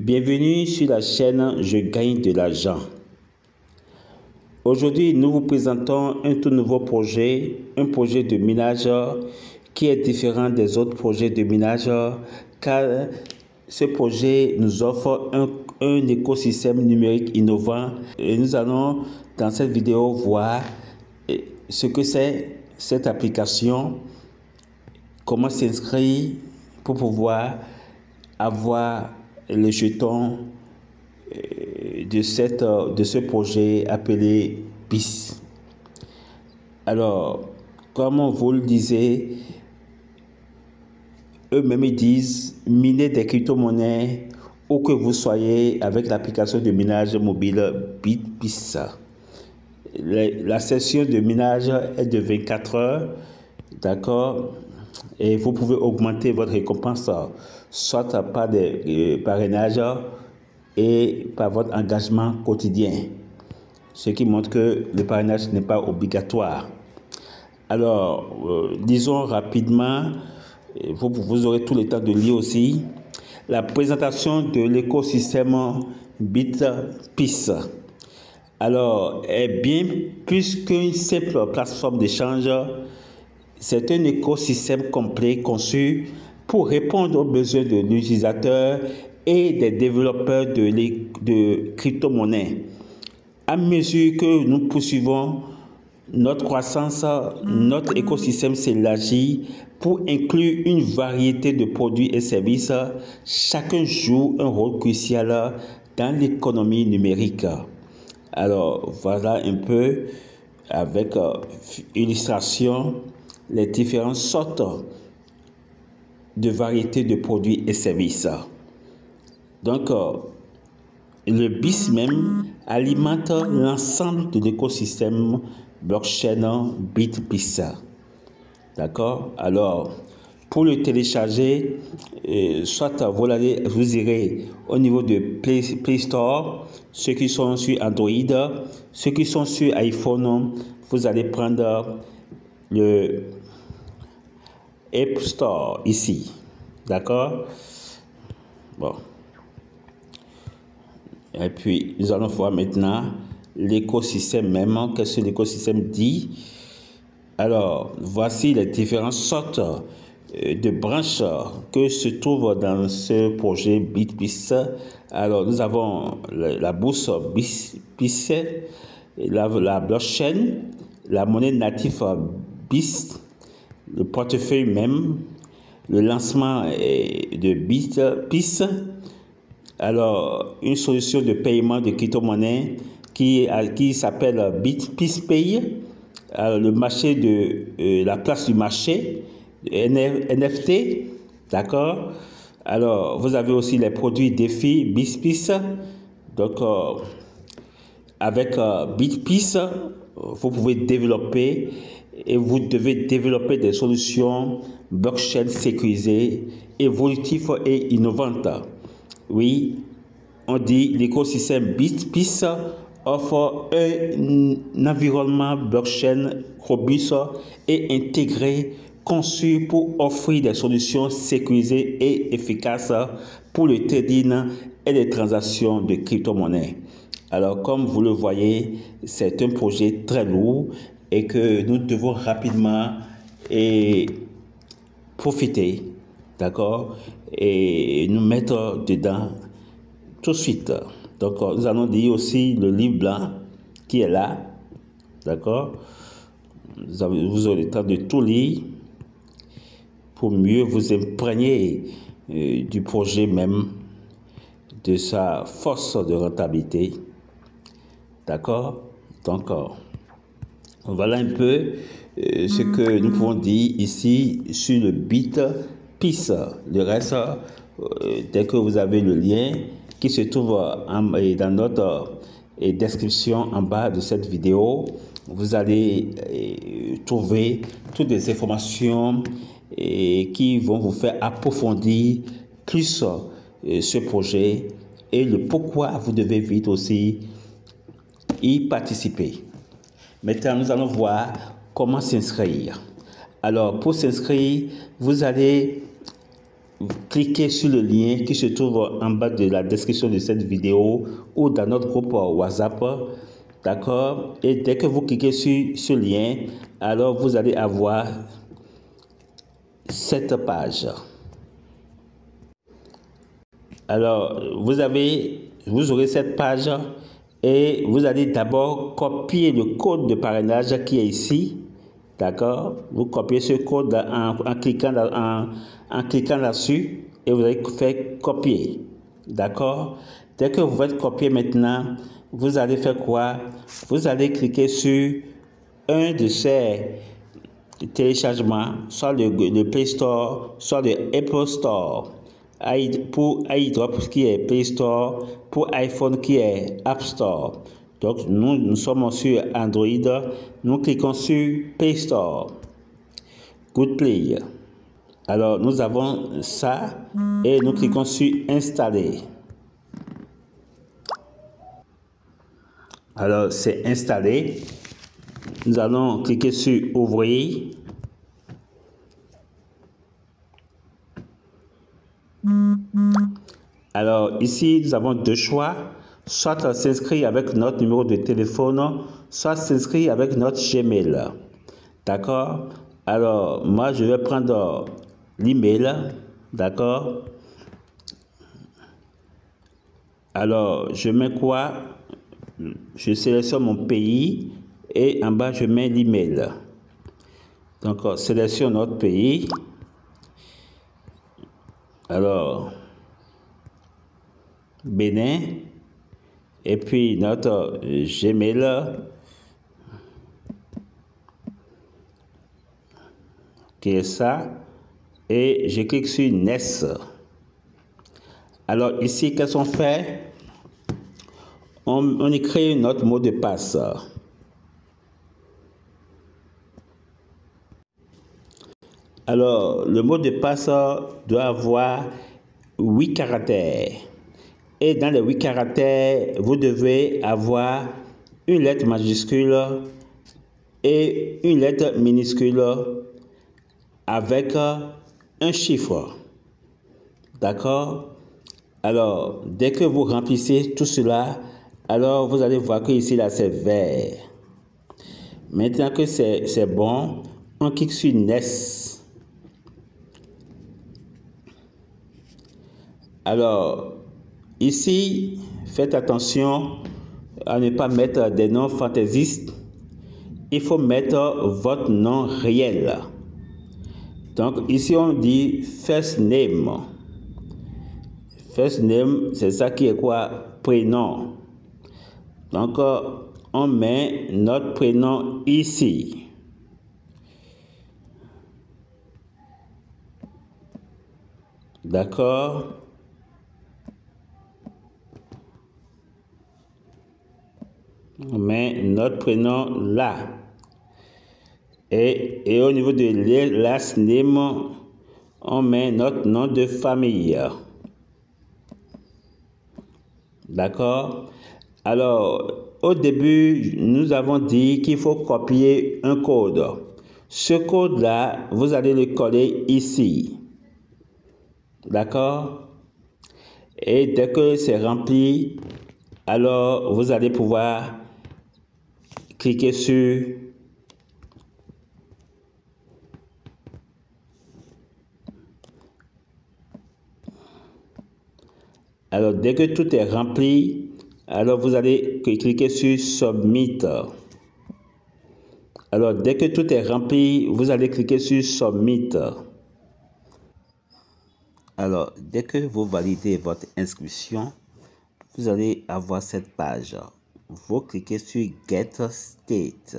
Bienvenue sur la chaîne Je gagne de l'argent. Aujourd'hui, nous vous présentons un tout nouveau projet, un projet de minage qui est différent des autres projets de minage car ce projet nous offre un écosystème numérique innovant et nous allons dans cette vidéo voir ce que c'est cette application, comment s'inscrire pour pouvoir avoir les jetons de ce projet appelé BIS. Alors, comme on vous le disait, eux-mêmes ils disent miner des crypto-monnaies où que vous soyez avec l'application de minage mobile BIS. La session de minage est de 24 heures, d'accord? Et vous pouvez augmenter votre récompense soit par des parrainages et par votre engagement quotidien. Ce qui montre que le parrainage n'est pas obligatoire. Alors, disons rapidement, vous aurez tout le temps de lire aussi, la présentation de l'écosystème BIS. Alors, est bien plus qu'une simple plateforme d'échange. C'est un écosystème complet conçu pour répondre aux besoins de l'utilisateur et des développeurs de crypto-monnaies. À mesure que nous poursuivons notre croissance, notre écosystème s'élargit pour inclure une variété de produits et services. Chacun joue un rôle crucial dans l'économie numérique. Alors, voilà un peu avec illustration les différentes sortes de variétés de produits et services. Donc, le BIS même alimente l'ensemble de l'écosystème blockchain BIS. D'accord? Alors, pour le télécharger, soit vous irez au niveau de Play Store, ceux qui sont sur Android, ceux qui sont sur iPhone, vous allez prendre le App Store ici. D'accord? Bon. Et puis, nous allons voir maintenant l'écosystème même. Qu'est-ce que l'écosystème dit? Alors, voici les différentes sortes de branches que se trouvent dans ce projet BIS. Alors, nous avons la bourse BIS, la blockchain, la monnaie native BIS, le portefeuille même, le lancement de BIS. Alors, une solution de paiement de crypto-monnaie qui s'appelle BIS Pay. Alors, le marché de la place du marché, NFT, d'accord? Alors, vous avez aussi les produits défis BIS. Donc, avec BIS, vous pouvez développer et vous devez développer des solutions blockchain sécurisées, évolutives et innovantes. Oui, on dit l'écosystème BIS offre un environnement blockchain robuste et intégré, conçu pour offrir des solutions sécurisées et efficaces pour le trading et les transactions de crypto-monnaies. Alors, comme vous le voyez, c'est un projet très lourd et que nous devons rapidement profiter, d'accord, et nous mettre dedans tout de suite. Donc, nous allons dire aussi le livre blanc qui est là, d'accord. Vous aurez le temps de tout lire pour mieux vous imprégner du projet même, de sa force de rentabilité, d'accord. Donc, voilà un peu ce que nous pouvons dire ici sur le BIS. Le reste, dès que vous avez le lien qui se trouve dans notre description en bas de cette vidéo, vous allez trouver toutes les informations qui vont vous faire approfondir plus ce projet et le pourquoi vous devez vite aussi y participer. Maintenant, nous allons voir comment s'inscrire. Alors, pour s'inscrire, vous allez cliquez sur le lien qui se trouve en bas de la description de cette vidéo ou dans notre groupe WhatsApp. D'accord? Et dès que vous cliquez sur ce lien, alors vous allez avoir cette page. Alors, vous aurez cette page et vous allez d'abord copier le code de parrainage qui est ici. D'accord? Vous copiez ce code en cliquant là-dessus et vous allez faire copier. D'accord? Dès que vous faites copier maintenant, vous allez faire quoi? Vous allez cliquer sur un de ces téléchargements, soit le Play Store, soit le Apple Store. Pour iDrop qui est Play Store, pour iPhone qui est App Store. Donc nous sommes sur Android, nous cliquons sur Play Store. Good Play. Alors nous avons ça et nous cliquons sur Installer. Alors c'est installé. Nous allons cliquer sur Ouvrir. Alors ici, nous avons deux choix, soit s'inscrire avec notre numéro de téléphone, soit s'inscrire avec notre Gmail. D'accord? Alors, moi, je vais prendre l'email. D'accord? Alors, je mets quoi? Je sélectionne mon pays et en bas, je mets l'email. Donc, sélectionne notre pays. Alors, Bénin, et puis notre Gmail, qui est ça, et je clique sur Next. Alors ici, qu'est-ce qu'on fait? On écrit notre mot de passe. Alors, le mot de passe doit avoir 8 caractères. Et dans les 8 caractères, vous devez avoir une lettre majuscule et une lettre minuscule avec un chiffre. D'accord? Alors, dès que vous remplissez tout cela, alors vous allez voir que ici, là, c'est vert. Maintenant que c'est bon, on clique sur Next. Alors, ici, faites attention à ne pas mettre des noms fantaisistes. Il faut mettre votre nom réel. Donc, ici, on dit first name. First name, c'est ça qui est quoi? Prénom. Donc, on met notre prénom ici. D'accord? On met notre prénom là. Et au niveau de last name, on met notre nom de famille. D'accord? Alors, au début, nous avons dit qu'il faut copier un code. Ce code-là, vous allez le coller ici. D'accord? Et dès que c'est rempli, alors vous allez pouvoir cliquer sur alors dès que tout est rempli, alors vous allez cliquer sur Submit. Alors dès que tout est rempli, vous allez cliquer sur Submit. Alors dès que vous validez votre inscription, vous allez avoir cette page. Vous cliquez sur Get State.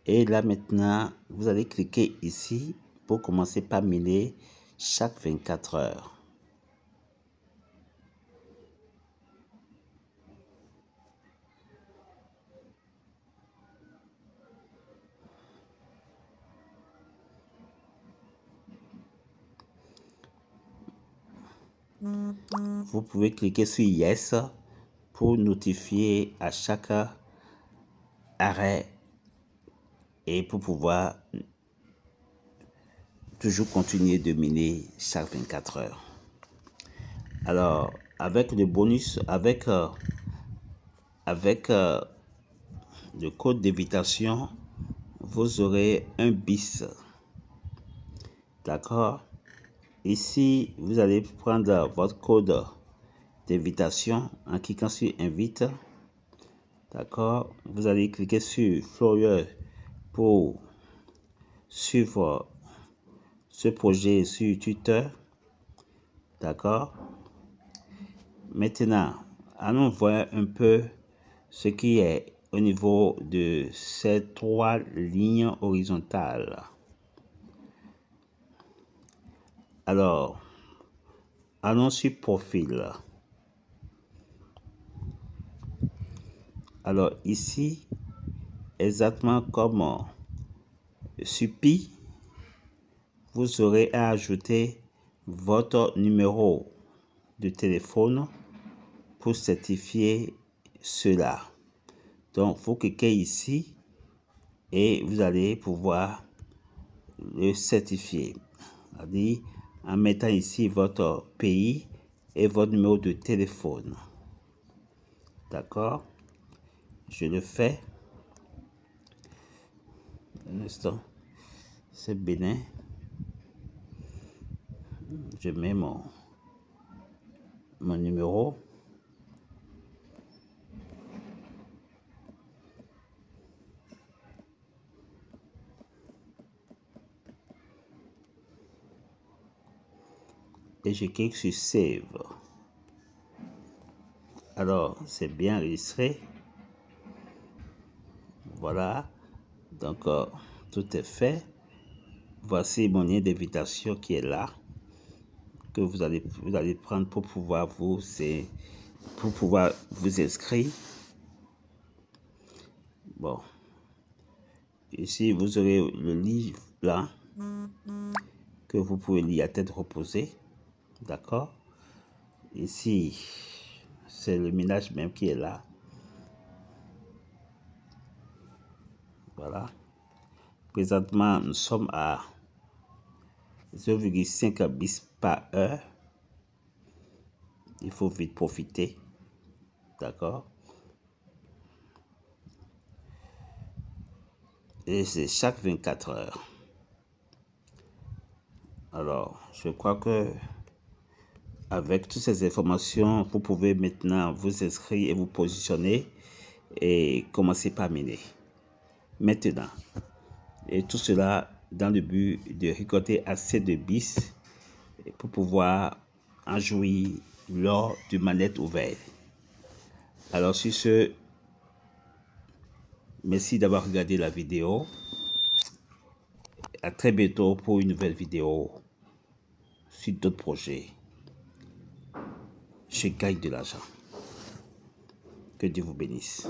Et là maintenant, vous allez cliquer ici pour commencer par mailer chaque 24 heures. Vous pouvez cliquer sur Yes pour notifier à chaque arrêt et pour pouvoir toujours continuer de miner chaque 24 heures. Alors, avec le bonus, avec le code d'invitation, vous aurez un bis. D'accord? Ici, vous allez prendre votre code d'invitation en cliquant sur invite. D'accord? Vous allez cliquer sur Flowyer pour suivre ce projet sur Twitter. D'accord? Maintenant, allons voir un peu ce qui est au niveau de ces 3 lignes horizontales. Alors, allons sur profil. Alors ici, exactement comme sur Pi, vous aurez à ajouter votre numéro de téléphone pour certifier cela. Donc, vous cliquez ici et vous allez pouvoir le certifier. C'est-à-dire en mettant ici votre pays et votre numéro de téléphone. D'accord? Je le fais. Un instant. C'est Bénin. Je mets mon numéro. Et je clique sur Save. Alors, c'est bien enregistré. Voilà. Donc, tout est fait. Voici mon lien d'invitation qui est là, que vous allez prendre pour pouvoir vous inscrire. Bon. Ici, vous aurez le livre blanc que vous pouvez lire à tête reposée. D'accord? Ici, c'est le minage même qui est là. Voilà. Présentement, nous sommes à 0,5 bis par heure. Il faut vite profiter. D'accord? Et c'est chaque 24 heures. Alors, je crois que avec toutes ces informations, vous pouvez maintenant vous inscrire et vous positionner et commencer par miner. Maintenant, et tout cela dans le but de récolter assez de bis pour pouvoir en jouir lors de manette ouverte. Alors sur ce, merci d'avoir regardé la vidéo. À très bientôt pour une nouvelle vidéo sur d'autres projets. Je gagne de l'argent. Que Dieu vous bénisse.